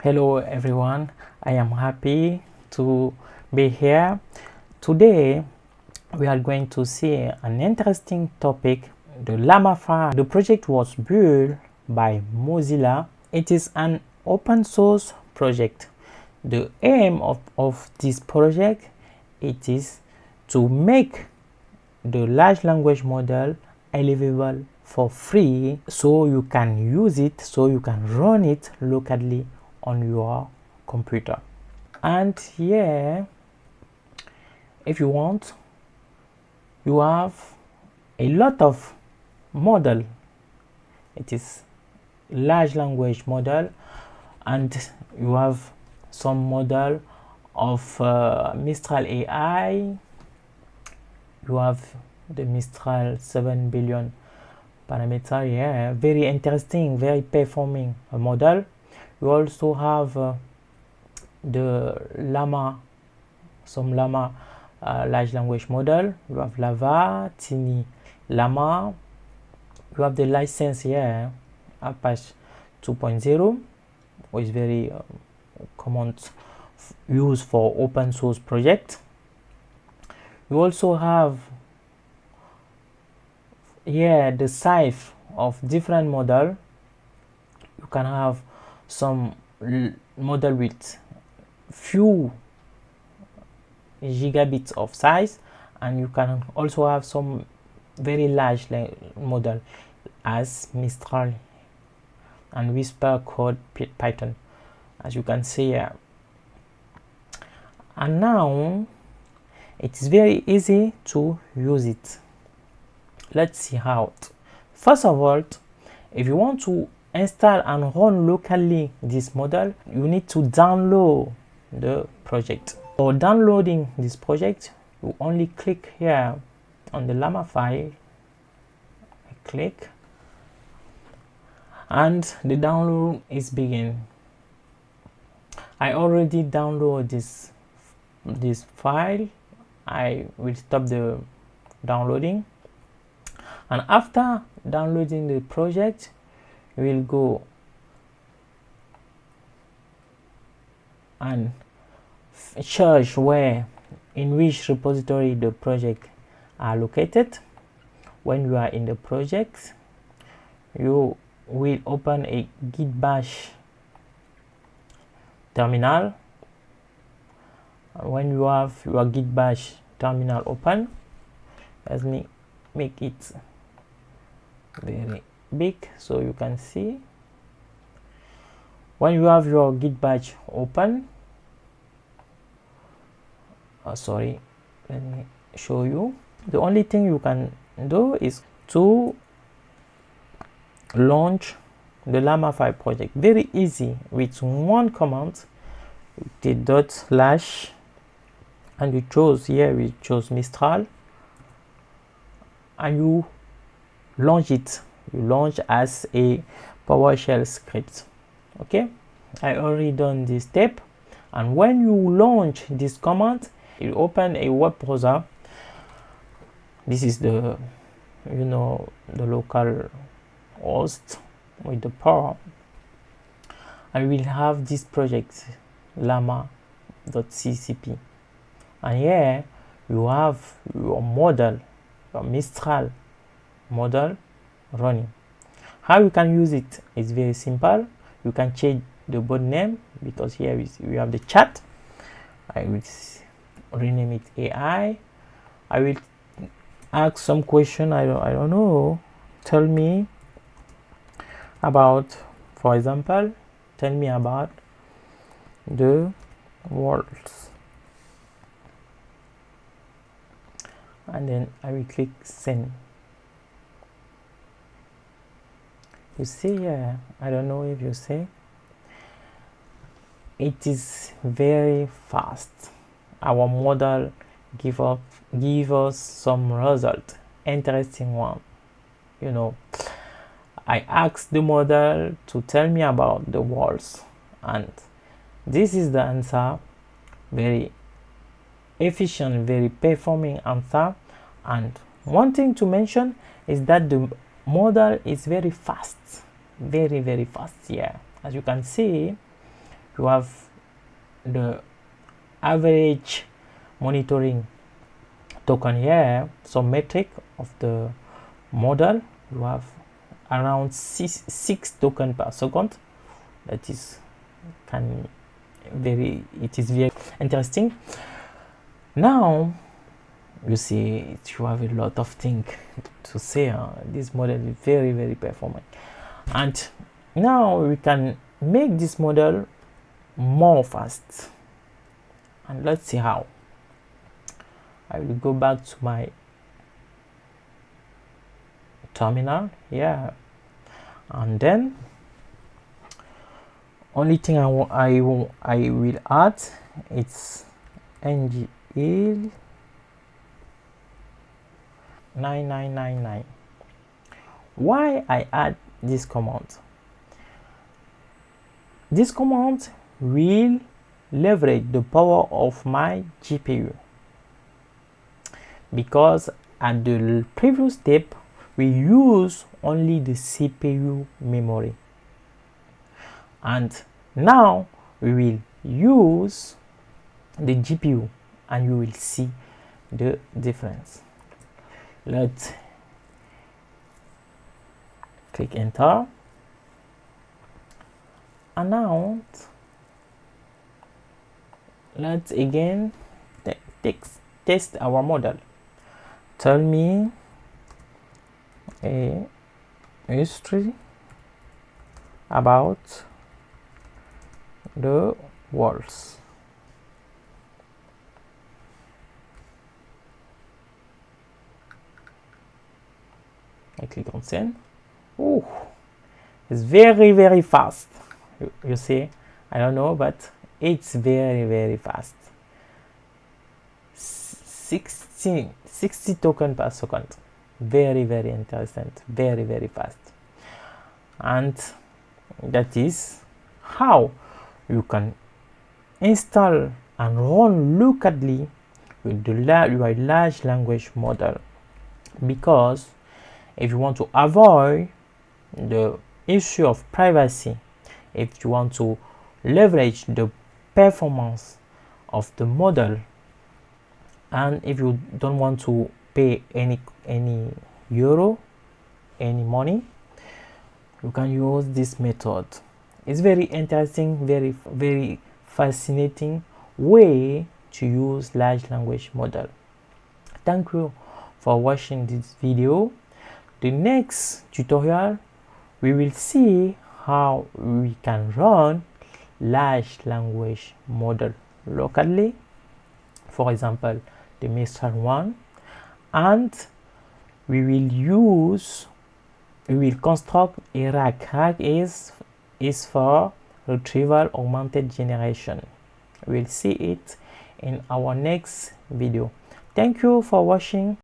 Hello everyone, I am happy to be here. Today we are going to see an interesting topic, the Llamafile. The project was built by Mozilla. It is an open source project. The aim of this project it is to make the large language model available for free so you can use it, so you can run it locally on your computer. And here, if you want, you have a lot of model. It is large language model, and you have some model of Mistral AI. You have the Mistral 7 billion parameter here, very interesting, very performing model. You also have the some Llama large language model. You have Lava, Tiny Llama. You have the license here, Apache 2.0, which is very common use for open source project. You also have here the size of different model. You can have some model with few gigabits of size, and you can also have some very large model as Mistral and Whisper Code Python, as you can see here. And now it's very easy to use it. Let's see how. First of all, if you want to install and run locally this model, you need to download the project. For downloading this project, you only click here on the Llamafile. Click, and the download is begin. I already download this file. I will stop the downloading, and after downloading the project, you will go and search in which repository the project are located. When you are in the project, you will open a git bash terminal. When you have your git bash terminal open, let me make it very big so you can see. When you have your git bash open, sorry, let me show you. The only thing you can do is to launch the Llamafile project. Very easy with one command, the // and you chose here, we chose Mistral, and you launch it. You launch as a PowerShell script. Okay, I already done this step. And when you launch this command, you open a web browser. This is the the local host with the power. I will have this project llama.ccp, and here you have your model, your Mistral model running. How you can use it is very simple. You can change the board name, because here we have the chat. I will rename it AI. I will ask some question. I don't know. Tell me about, for example, tell me about the worlds, and then I will click send. You see here, I don't know if you see, it is very fast. Our model give us some result, interesting one. I asked the model to tell me about the walls, and this is the answer. Very efficient, very performing answer. And one thing to mention is that the model is very fast, very fast here. As you can see, you have the average monitoring token here, some metric of the model. You have around 6 tokens per second. That is it is very interesting. Now you see you have a lot of things to say. This model is very performant, and now we can make this model more fast, and let's see how. I will go back to my terminal here, and then only thing I will add, it's ngl 9999. Why I add this command? This command will leverage the power of my GPU, because at the previous step we use only the CPU memory, and now we will use the GPU and you will see the difference. Let's click enter, and now let's again test our model. Tell me a history about the walls. I click on send. Oh, it's very fast. You see, I don't know, but it's very fast. 60 tokens per second. Very interesting, very fast. And that is how you can install and run locally with your large language model, because if you want to avoid the issue of privacy, if you want to leverage the performance of the model, and if you don't want to pay any euro, any money, you can use this method. It's very interesting, very fascinating way to use large language model. Thank you for watching this video. The next tutorial we will see how we can run large language model locally, for example the Mistral one, and we will construct a RAG. RAG is for retrieval augmented generation. We'll see it in our next video. Thank you for watching.